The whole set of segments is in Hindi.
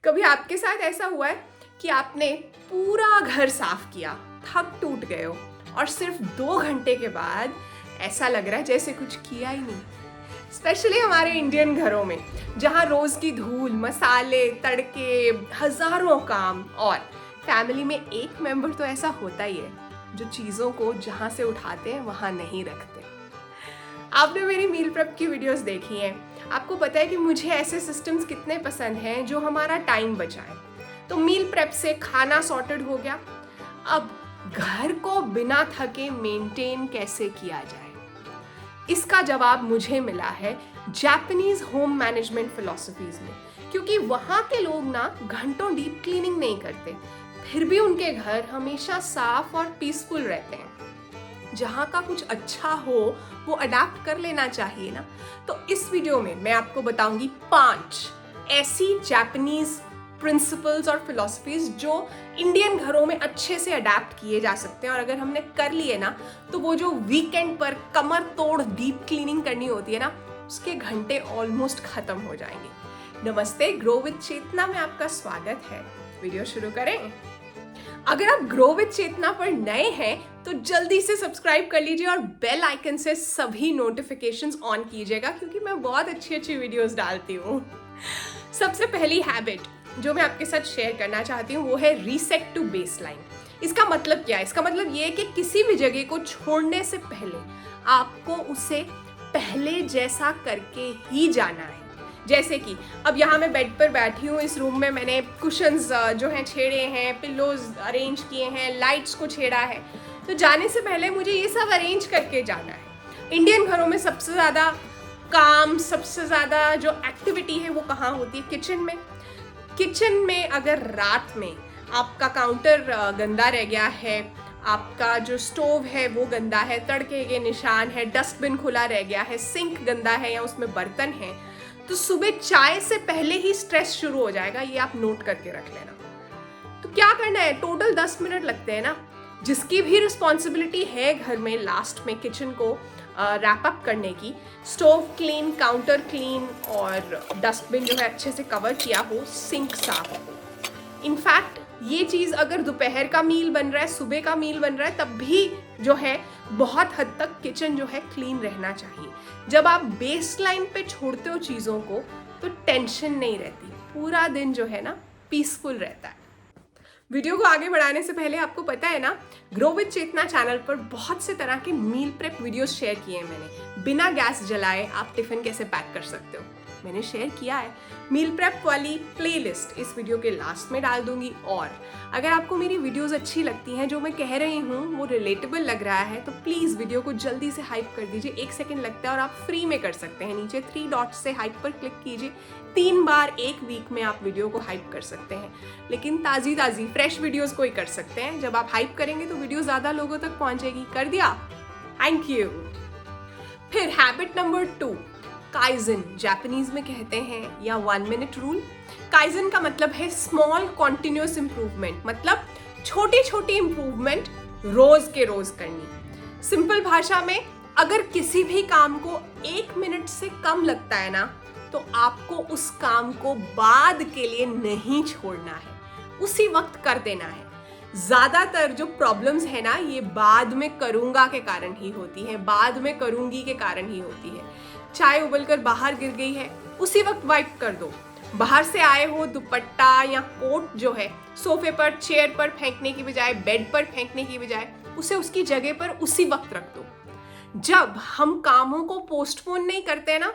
कभी आपके साथ ऐसा हुआ है कि आपने पूरा घर साफ किया, थक टूट गए हो और सिर्फ 2 घंटे के बाद ऐसा लग रहा है जैसे कुछ किया ही नहीं। स्पेशली हमारे इंडियन घरों में, जहाँ रोज की धूल, मसाले, तड़के, हजारों काम और फैमिली में एक मेंबर तो ऐसा होता ही है जो चीज़ों को जहाँ से उठाते हैं वहाँ नहीं रखते। आपने मेरी मील प्रेप की वीडियोस देखी हैं, आपको पता है कि मुझे ऐसे सिस्टम्स कितने पसंद हैं जो हमारा टाइम बचाएं। तो मील प्रेप से खाना सॉर्टेड हो गया, अब घर को बिना थके मेंटेन कैसे किया जाए, इसका जवाब मुझे मिला है जापानीज होम मैनेजमेंट फिलॉसफीज में। क्योंकि वहाँ के लोग ना घंटों डीप क्लीनिंग नहीं करते, फिर भी उनके घर हमेशा साफ और पीसफुल रहते हैं। जहाँ का कुछ अच्छा हो वो अडैप्ट कर लेना चाहिए ना। तो इस वीडियो में मैं आपको बताऊंगी 5 ऐसी जापानीज प्रिंसिपल्स और फिलॉसफीज जो इंडियन घरों में अच्छे से अडैप्ट किए जा सकते हैं। और अगर हमने कर लिए ना तो वो जो वीकेंड पर कमर तोड़ डीप क्लीनिंग करनी होती है ना, उसके घंटे ऑलमोस्ट खत्म हो जाएंगे। नमस्ते, ग्रो विद चेतना में आपका स्वागत है। वीडियो शुरू करें। अगर आप ग्रो विद चेतना पर नए हैं तो जल्दी से सब्सक्राइब कर लीजिए और बेल आइकन से सभी नोटिफिकेशंस ऑन कीजिएगा, क्योंकि मैं बहुत अच्छी वीडियोस डालती हूँ। सबसे पहली हैबिट जो मैं आपके साथ शेयर करना चाहती हूँ वो है रीसेट टू बेसलाइन। इसका मतलब क्या है? इसका मतलब ये है कि किसी भी जगह को छोड़ने से पहले आपको उसे पहले जैसा करके ही जाना है। जैसे कि अब यहाँ मैं बेड पर बैठी हूँ, इस रूम में मैंने कुशन्स जो हैं छेड़े हैं, पिल्लोज अरेंज किए हैं, लाइट्स को छेड़ा है, तो जाने से पहले मुझे ये सब अरेंज करके जाना है। इंडियन घरों में सबसे ज़्यादा काम, सबसे ज़्यादा जो एक्टिविटी है वो कहाँ होती है? किचन में। किचन में अगर रात में आपका काउंटर गंदा रह गया है, आपका जो स्टोव है वो गंदा है, तड़के के निशान है, डस्टबिन खुला रह गया है, सिंक गंदा है या उसमें बर्तन है, तो सुबह चाय से पहले ही स्ट्रेस शुरू हो जाएगा। ये आप नोट करके रख लेना। तो क्या करना है? टोटल 10 मिनट लगते हैं ना। जिसकी भी रिस्पॉन्सिबिलिटी है घर में लास्ट में किचन को रैप अप करने की, स्टोव क्लीन, काउंटर क्लीन और डस्टबिन जो है अच्छे से कवर किया हो, सिंक साफ हो। इनफैक्ट ये चीज़ अगर दोपहर का मील बन रहा है, सुबह का मील बन रहा है, तब भी जो है बहुत हद तक किचन जो है क्लीन रहना चाहिए। जब आप बेस लाइन पे छोड़ते हो चीज़ों को तो टेंशन नहीं रहती, पूरा दिन जो है ना पीसफुल रहता है। वीडियो को आगे बढ़ाने से पहले आपको पता है ना, ग्रो विद चेतना चैनल पर बहुत से तरह के मील प्रेप वीडियोस शेयर किए हैं मैंने। बिना गैस जलाए आप टिफिन कैसे पैक कर सकते हो, मैंने शेयर किया है। मील प्रेप वाली प्लेलिस्ट इस वीडियो के लास्ट में डाल दूंगी। और अगर आपको मेरी वीडियोस अच्छी लगती हैं, जो मैं कह रही हूँ वो रिलेटेबल लग रहा है, तो प्लीज़ वीडियो को जल्दी से हाइप कर दीजिए। 1 सेकेंड लगता है और आप फ्री में कर सकते हैं। नीचे 3 डॉट्स से हाइप पर क्लिक कीजिए। 3 बार 1 वीक में आप वीडियो को हाइप कर सकते हैं। लेकिन ताज़ी फ्रेश वीडियोस को ही कर सकते हैं। जब आप हाइप करेंगे तो वीडियो ज़्यादा लोगों तक पहुँचेगी। कर दिया? Thank you. फिर हैबिट नंबर 2, काइजन जापानीज में कहते हैं, या 1 मिनट रूल। काइजन का मतलब है स्मॉल कॉन्टिन्यूस इंप्रूवमेंट, मतलब छोटी छोटी इंप्रूवमेंट रोज के रोज करनी। सिंपल भाषा में, अगर किसी भी काम को 1 मिनट से कम लगता है ना, तो आपको उस काम को बाद के लिए नहीं छोड़ना है, उसी वक्त कर देना है। ज्यादातर जो प्रॉब्लम्स है ना, ये बाद में करूंगा के कारण ही होती है, बाद में करूंगी के कारण ही होती है। चाय उबलकर बाहर गिर गई है, उसी वक्त वाइप कर दो। बाहर से आए हो दुपट्टा या कोट जो है सोफे पर, चेयर पर फेंकने की बजाय, बेड पर फेंकने की बजाय, उसे उसकी जगह पर उसी वक्त रख दो। जब हम कामों को पोस्टपोन नहीं करते ना,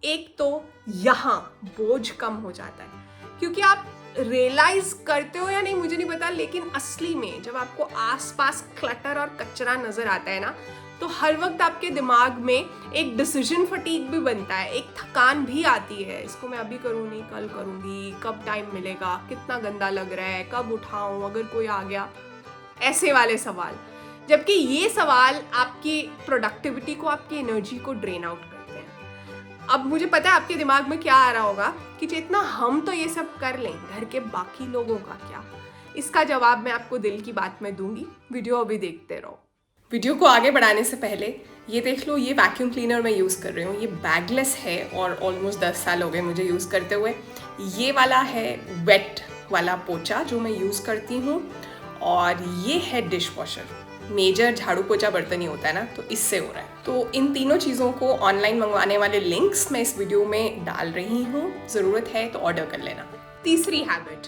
एक तो यहाँ बोझ कम हो जाता है। क्योंकि आप रियलाइज करते हो या नहीं मुझे नहीं पता, लेकिन असली में जब आपको आसपास क्लटर और कचरा नजर आता है ना, तो हर वक्त आपके दिमाग में एक डिसीजन फटीग भी बनता है, एक थकान भी आती है। इसको मैं अभी करूँ नहीं, कल करूँगी, कब टाइम मिलेगा, कितना गंदा लग रहा है, कब उठाऊँ, अगर कोई आ गया, ऐसे वाले सवाल। जबकि ये सवाल आपकी प्रोडक्टिविटी को, आपकी एनर्जी को ड्रेन आउट करते हैं। अब मुझे पता है आपके दिमाग में क्या आ रहा होगा कि जितना हम तो ये सब कर लें, घर के बाकी लोगों का क्या? इसका जवाब मैं आपको दिल की बात में दूंगी। वीडियो अभी देखते रहो। वीडियो को आगे बढ़ाने से पहले ये देख लो, ये वैक्यूम क्लीनर मैं यूज़ कर रही हूँ, ये बैगलेस है और ऑलमोस्ट 10 साल हो गए मुझे यूज़ करते हुए। ये वाला है वेट वाला पोछा जो मैं यूज़ करती हूँ, और ये है डिश वॉशर। मेजर झाड़ू पोछा बर्तन ही होता है ना, तो इससे हो रहा है। तो इन तीनों चीज़ों को ऑनलाइन मंगवाने वाले लिंक्स मैं इस वीडियो में डाल रही हूँ, ज़रूरत है तो ऑर्डर कर लेना। तीसरी हैबिट,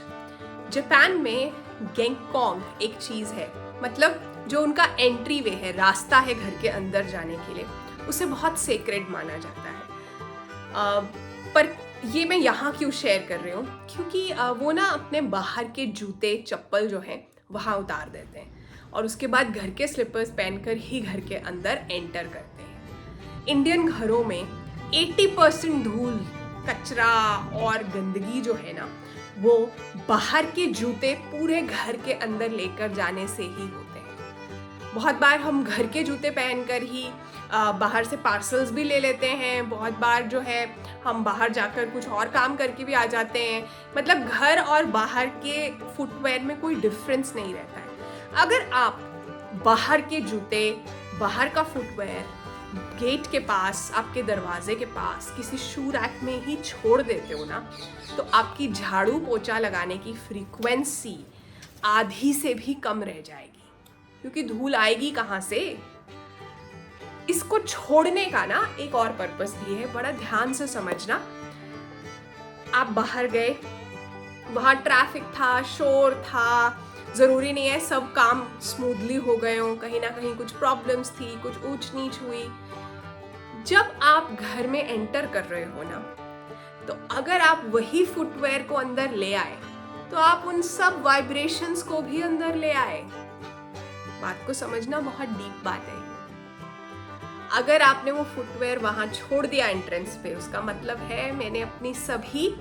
जापान में गेंगकोंग एक चीज़ है, मतलब जो उनका एंट्री वे है, रास्ता है घर के अंदर जाने के लिए, उसे बहुत सेक्रेड माना जाता है। पर ये मैं यहाँ क्यों शेयर कर रही हूँ, क्योंकि वो ना अपने बाहर के जूते चप्पल जो हैं वहाँ उतार देते हैं और उसके बाद घर के स्लीपर्स पहनकर ही घर के अंदर एंटर करते हैं। इंडियन घरों में 80% धूल, कचरा और गंदगी जो है ना, वो बाहर के जूते पूरे घर के अंदर लेकर जाने से ही होते हैं। बहुत बार हम घर के जूते पहनकर ही बाहर से पार्सल्स भी ले लेते हैं। बहुत बार जो है हम बाहर जाकर कुछ और काम करके भी आ जाते हैं। मतलब घर और बाहर के फुटवेयर में कोई डिफरेंस नहीं रहता है। अगर आप बाहर के जूते, बाहर का फुटवेयर गेट के पास, आपके दरवाजे के पास किसी शू रैक में ही छोड़ देते हो ना, तो आपकी झाड़ू पोछा लगाने की फ्रीक्वेंसी आधी से भी कम रह जाएगी, क्योंकि धूल आएगी कहाँ से। इसको छोड़ने का ना एक और पर्पस भी है, बड़ा ध्यान से समझना। आप बाहर गए, वहाँ ट्रैफिक था, शोर था, ज़रूरी नहीं है सब काम स्मूथली हो गए हों, कहीं ना कहीं कुछ प्रॉब्लम्स थी, कुछ ऊंच नीच हुई। जब आप घर में एंटर कर रहे हो ना, तो अगर आप वही फुटवेयर को अंदर ले आए, तो आप उन सब वाइब्रेशंस को भी अंदर ले आए। बात को समझना बहुत डीप बात है। अगर आपने वो फुटवेयर वहां छोड़ दिया एंट्रेंस पे, उसका मतलब है मैंने अपनी सभी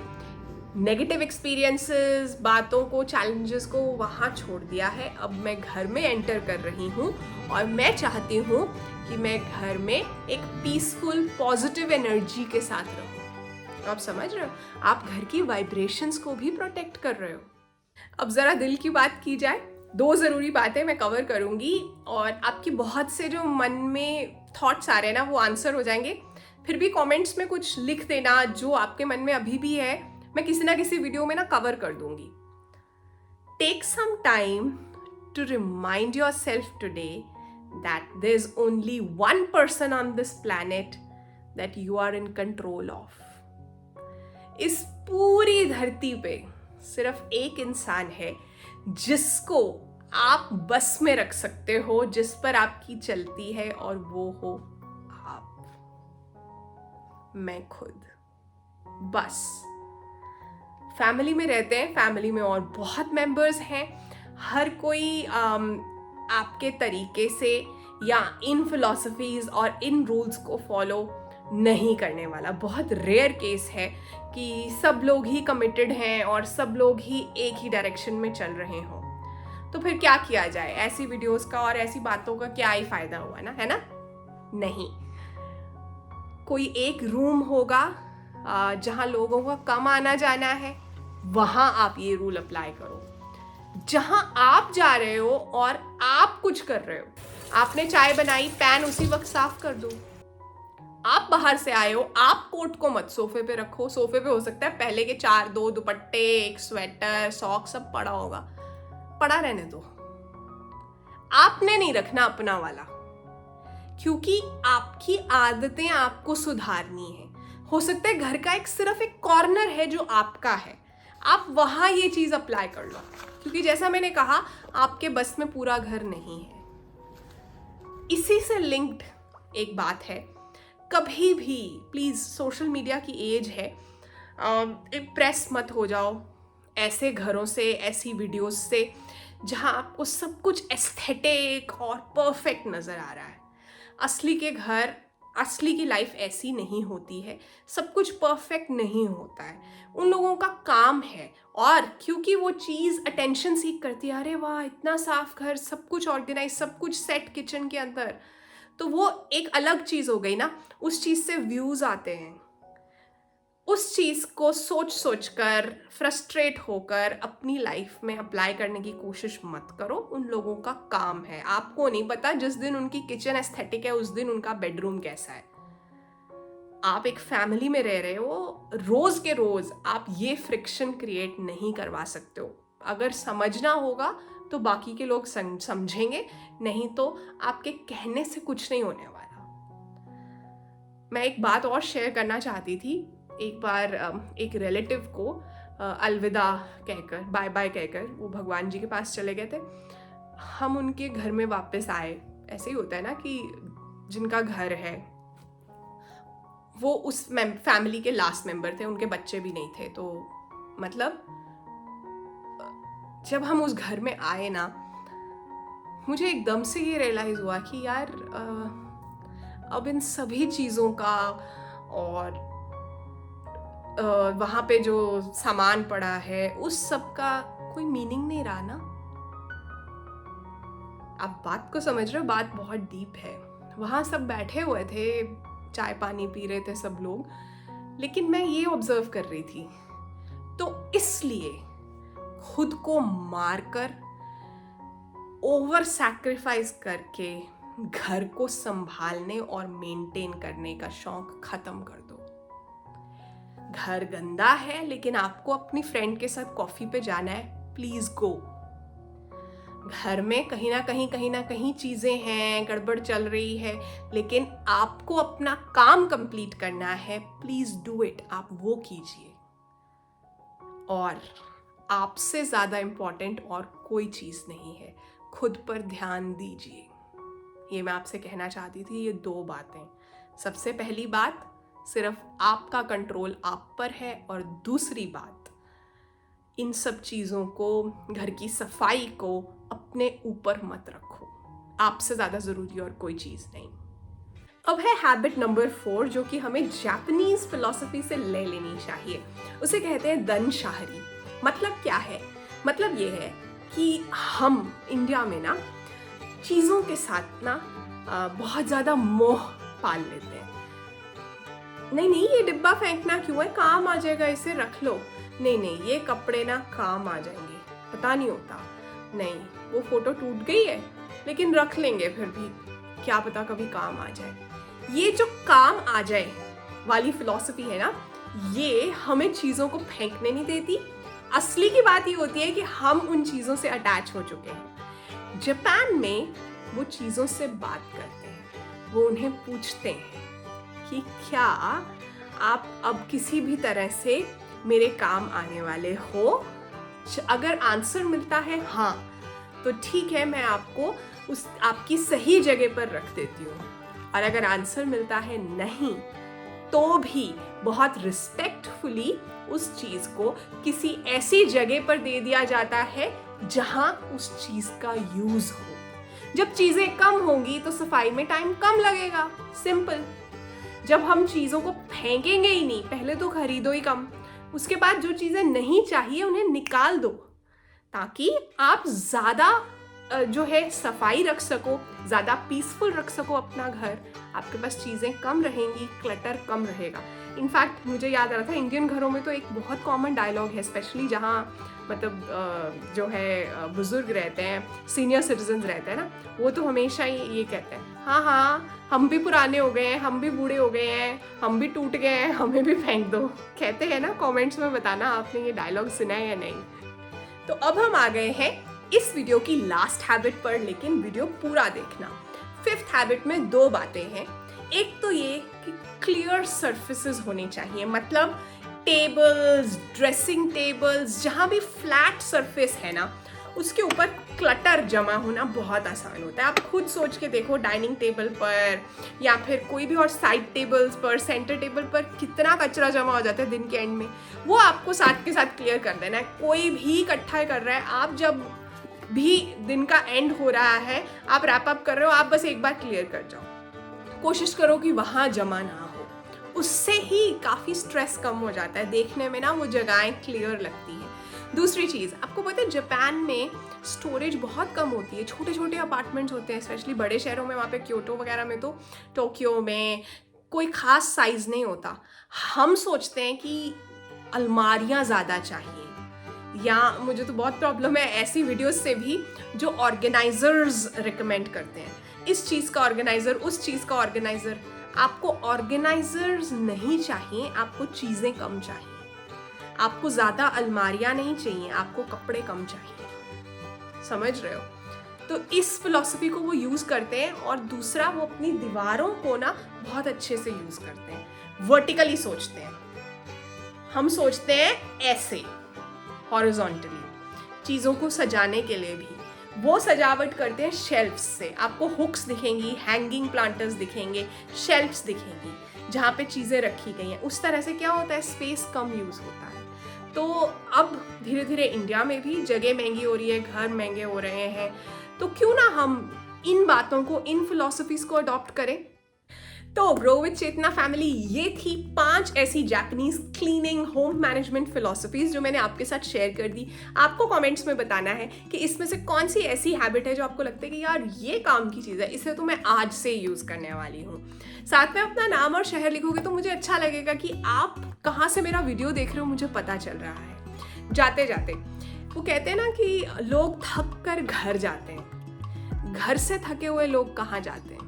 नेगेटिव एक्सपीरियंसेस, बातों को, चैलेंजेस को वहां छोड़ दिया है। अब मैं घर में एंटर कर रही हूँ और मैं चाहती हूँ कि मैं घर में एक पीसफुल, पॉजिटिव एनर्जी के साथ रहूँ। आप समझ रहे हो, आप घर की वाइब्रेशंस को भी प्रोटेक्ट कर रहे हो। अब जरा दिल की बात की जाए, 2 ज़रूरी बातें मैं कवर करूँगी और आपकी बहुत से जो मन में थॉट्स आ रहे हैं ना, वो आंसर हो जाएंगे। फिर भी कमेंट्स में कुछ लिख देना जो आपके मन में अभी भी है, मैं किसी ना किसी वीडियो में ना कवर कर दूंगी। Take some time to remind yourself today that there is only one person on this planet that you are in control of. इस पूरी धरती पे सिर्फ एक इंसान है जिसको आप बस में रख सकते हो, जिस पर आपकी चलती है, और वो हो आप, मैं खुद। बस फैमिली में रहते हैं, फैमिली में और बहुत मेंबर्स हैं, हर कोई आपके तरीके से या इन फिलॉसफीज और इन रूल्स को फॉलो नहीं करने वाला। बहुत रेयर केस है कि सब लोग ही कमिटेड हैं और सब लोग ही एक ही डायरेक्शन में चल रहे हों। तो फिर क्या किया जाए? ऐसी वीडियोस का और ऐसी बातों का क्या ही फायदा हुआ ना, है ना? नहीं, कोई एक रूम होगा जहां लोगों का कम आना जाना है, वहां आप ये रूल अप्लाई करो। जहां आप जा रहे हो और आप कुछ कर रहे हो, आपने चाय बनाई, पैन उसी वक्त साफ कर दो। आप बाहर से आए हो, आप कोट को मत सोफे पे रखो। सोफे पे हो सकता है पहले के 2 दुपट्टे, एक स्वेटर, सॉक्स सब पड़ा होगा, पड़ा रहने दो। आपने नहीं रखना अपना वाला, क्योंकि आपकी आदतें आपको सुधारनी है। हो सकता है घर का सिर्फ एक कॉर्नर है जो आपका है, आप वहां ये चीज अप्लाई कर लो, क्योंकि जैसा मैंने कहा, आपके बस में पूरा घर नहीं है। इसी से लिंक्ड एक बात है, कभी भी प्लीज, सोशल मीडिया की एज है, इम्प्रेस मत हो जाओ ऐसे घरों से, ऐसी वीडियोस से जहां आपको सब कुछ एस्थेटिक और परफेक्ट नजर आ रहा है। असली के घर, असली की लाइफ ऐसी नहीं होती है, सब कुछ परफेक्ट नहीं होता है। उन लोगों का काम है, और क्योंकि वो चीज़ अटेंशन सीख करती है, अरे वाह इतना साफ घर, सब कुछ ऑर्गेनाइज, सब कुछ सेट किचन के अंदर, तो वो एक अलग चीज़ हो गई ना, उस चीज़ से व्यूज़ आते हैं। उस चीज़ को सोच सोच कर फ्रस्ट्रेट होकर अपनी लाइफ में अप्लाई करने की कोशिश मत करो। उन लोगों का काम है, आपको नहीं पता जिस दिन उनकी किचन एस्थेटिक है उस दिन उनका बेडरूम कैसा है। आप एक फैमिली में रह रहे हो, रोज के रोज आप ये फ्रिक्शन क्रिएट नहीं करवा सकते हो। अगर समझना होगा तो बाकी के लोग समझेंगे, नहीं तो आपके कहने से कुछ नहीं होने वाला। मैं एक बात और शेयर करना चाहती थी। एक बार एक रिलेटिव को अलविदा कहकर, बाय बाय कहकर वो भगवान जी के पास चले गए थे। हम उनके घर में वापस आए। ऐसे ही होता है ना कि जिनका घर है वो उस फैमिली के लास्ट मेंबर थे, उनके बच्चे भी नहीं थे। तो मतलब जब हम उस घर में आए ना, मुझे एकदम से ये रियलाइज़ हुआ कि यार अब इन सभी चीज़ों का और वहाँ पे जो सामान पड़ा है उस सब का कोई मीनिंग नहीं रहा ना। आप बात को समझ रहे हो, बात बहुत डीप है। वहाँ सब बैठे हुए थे, चाय पानी पी रहे थे सब लोग, लेकिन मैं ये ऑब्जर्व कर रही थी। तो इसलिए खुद को मारकर, ओवर सैक्रिफाइस करके घर को संभालने और मेंटेन करने का शौक खत्म कर दो। घर गंदा है लेकिन आपको अपनी फ्रेंड के साथ कॉफी पे जाना है, प्लीज गो। घर में कहीं ना कहीं चीजें हैं, गड़बड़ चल रही है, लेकिन आपको अपना काम कंप्लीट करना है, प्लीज डू इट। आप वो कीजिए। और आपसे ज्यादा इंपॉर्टेंट और कोई चीज नहीं है, खुद पर ध्यान दीजिए। ये मैं आपसे कहना चाहती थी, ये 2 बातें। सबसे पहली बात, सिर्फ आपका कंट्रोल आप पर है, और दूसरी बात, इन सब चीज़ों को, घर की सफाई को अपने ऊपर मत रखो। आपसे ज़्यादा ज़रूरी और कोई चीज़ नहीं। अब है हैबिट नंबर 4, जो कि हमें जापानीज फिलॉसफी से ले लेनी चाहिए। उसे कहते हैं दनशाहरी। मतलब क्या है? मतलब ये है कि हम इंडिया में ना चीज़ों के साथ ना बहुत ज़्यादा मोह पाल लेते हैं। नहीं ये डिब्बा फेंकना क्यों है, काम आ जाएगा, इसे रख लो। नहीं ये कपड़े ना काम आ जाएंगे, पता नहीं होता। नहीं, वो फोटो टूट गई है लेकिन रख लेंगे फिर भी, क्या पता कभी काम आ जाए। ये जो काम आ जाए वाली फिलॉसफी है ना, ये हमें चीज़ों को फेंकने नहीं देती। असली की बात ये होती है कि हम उन चीज़ों से अटैच हो चुके हैं। जापान में वो चीज़ों से बात करते हैं, वो उन्हें पूछते हैं कि क्या आप अब किसी भी तरह से मेरे काम आने वाले हो। अगर आंसर मिलता है हाँ, तो ठीक है, मैं आपको उस आपकी सही जगह पर रख देती हूँ। और अगर आंसर मिलता है नहीं, तो भी बहुत रिस्पेक्टफुली उस चीज़ को किसी ऐसी जगह पर दे दिया जाता है जहाँ उस चीज़ का यूज़ हो। जब चीज़ें कम होंगी तो सफाई में टाइम कम लगेगा, सिंपल। जब हम चीज़ों को फेंकेंगे ही नहीं, पहले तो खरीदो ही कम, उसके बाद जो चीज़ें नहीं चाहिए उन्हें निकाल दो, ताकि आप ज़्यादा जो है सफाई रख सको, ज़्यादा पीसफुल रख सको अपना घर। आपके पास चीज़ें कम रहेंगी, क्लटर कम रहेगा। इनफैक्ट मुझे याद आ रहा था, इंडियन घरों में तो एक बहुत कॉमन डायलॉग है, स्पेशली जहाँ मतलब जो है बुजुर्ग रहते हैं, सीनियर सिटीजन्स रहते हैं ना, वो तो हमेशा ही ये कहते हैं, हाँ हम भी पुराने हो गए हैं, हम भी बूढ़े हो गए हैं, हम भी टूट गए हैं, हमें भी फेंक दो। कहते हैं ना, कमेंट्स में बताना आपने ये डायलॉग सुना है या नहीं। तो अब हम आ गए हैं इस वीडियो की लास्ट हैबिट पर, लेकिन वीडियो पूरा देखना। 5th हैबिट में 2 बातें हैं। एक तो ये कि क्लियर सर्फेसेस होनी चाहिए, मतलब टेबल्स, ड्रेसिंग टेबल्स, जहाँ भी फ्लैट सरफेस है ना, उसके ऊपर क्लटर जमा होना बहुत आसान होता है। आप खुद सोच के देखो, डाइनिंग टेबल पर या फिर कोई भी और साइड टेबल्स पर, सेंटर टेबल पर कितना कचरा जमा हो जाता है दिन के एंड में। वो आपको साथ के साथ क्लियर कर देना है। कोई भी इकट्ठा कर रहा है, आप जब भी दिन का एंड हो रहा है, आप रैप अप कर रहे हो, आप बस एक बार क्लियर कर जाओ। कोशिश करो कि वहाँ जमा ना हो, उससे ही काफ़ी स्ट्रेस कम हो जाता है। देखने में ना वो जगहें क्लियर लगती हैं। दूसरी चीज़, आपको पता है जापान में स्टोरेज बहुत कम होती है, छोटे छोटे अपार्टमेंट्स होते हैं, स्पेशली बड़े शहरों में, वहाँ पे क्योटो वगैरह में, तो टोक्यो में, कोई ख़ास साइज़ नहीं होता। हम सोचते हैं कि अलमारियाँ ज़्यादा चाहिए, या मुझे तो बहुत प्रॉब्लम है ऐसी वीडियोस से भी जो ऑर्गेनाइजर्स रिकमेंड करते हैं, इस चीज़ का ऑर्गेनाइज़र, उस चीज़ का ऑर्गेनाइज़र। आपको ऑर्गेनाइजर्स नहीं चाहिए, आपको चीज़ें कम चाहिए। आपको ज़्यादा अलमारियाँ नहीं चाहिए, आपको कपड़े कम चाहिए। समझ रहे हो? तो इस फिलॉसफी को वो यूज़ करते हैं। और दूसरा, वो अपनी दीवारों को ना बहुत अच्छे से यूज़ करते हैं, वर्टिकली सोचते हैं। हम सोचते हैं ऐसे हॉरिजॉन्टली, चीज़ों को सजाने के लिए भी वो सजावट करते हैं शेल्फ्स से। आपको हुक्स दिखेंगी, हैंगिंग प्लांटर्स दिखेंगे, शेल्फ्स दिखेंगी जहाँ पे चीज़ें रखी गई हैं। उस तरह से क्या होता है, स्पेस कम यूज़ होता है। तो अब धीरे धीरे इंडिया में भी जगह महंगी हो रही है, घर महंगे हो रहे हैं, तो क्यों ना हम इन बातों को, इन फिलॉसफीज को अडॉप्ट करें। तो ग्रो विद चेतना फैमिली, ये थी 5 ऐसी Japanese cleaning home management philosophies जो मैंने आपके साथ शेयर कर दी। आपको कमेंट्स में बताना है कि इसमें से कौन सी ऐसी हैबिट है जो आपको लगता है कि यार ये काम की चीज़ है, इसे तो मैं आज से यूज़ करने वाली हूँ। साथ में अपना नाम और शहर लिखोगे तो मुझे अच्छा लगेगा कि आप कहाँ से मेरा वीडियो देख रहे हो, मुझे पता चल रहा है। जाते जाते वो कहते हैं ना कि लोग थक कर घर जाते हैं, घर से थके हुए लोग कहाँ जाते हैं।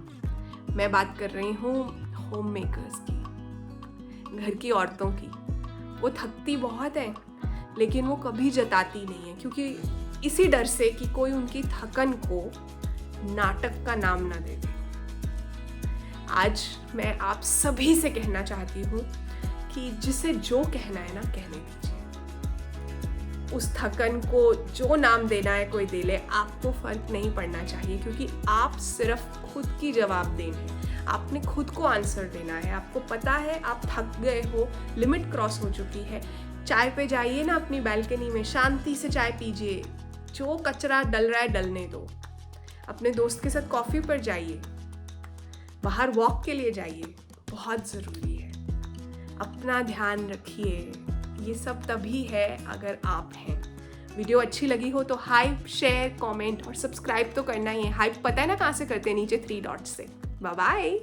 मैं बात कर रही हूँ होम मेकर्स की, घर की औरतों की। वो थकती बहुत है लेकिन वो कभी जताती नहीं है, क्योंकि इसी डर से कि कोई उनकी थकन को नाटक का नाम ना दे दे। आज मैं आप सभी से कहना चाहती हूँ कि जिसे जो कहना है ना कहने दीजिए। उस थकन को जो नाम देना है कोई दे ले, आपको फर्क नहीं पड़ना चाहिए, क्योंकि आप सिर्फ खुद की जवाब देना, आपने खुद को आंसर देना है। आपको पता है आप थक गए हो, लिमिट क्रॉस हो चुकी है। चाय पे जाइए ना अपनी बालकनी में, शांति से चाय पीजिए, जो कचरा डल रहा है डलने दो। अपने दोस्त के साथ कॉफ़ी पर जाइए, बाहर वॉक के लिए जाइए, बहुत ज़रूरी है। अपना ध्यान रखिए। ये सब तभी है अगर आप हैं। वीडियो अच्छी लगी हो तो हाइप, शेयर, कमेंट और सब्सक्राइब तो करना ही है। हाइप पता है ना कहाँ से करते हैं, नीचे 3 डॉट्स से। Bye bye.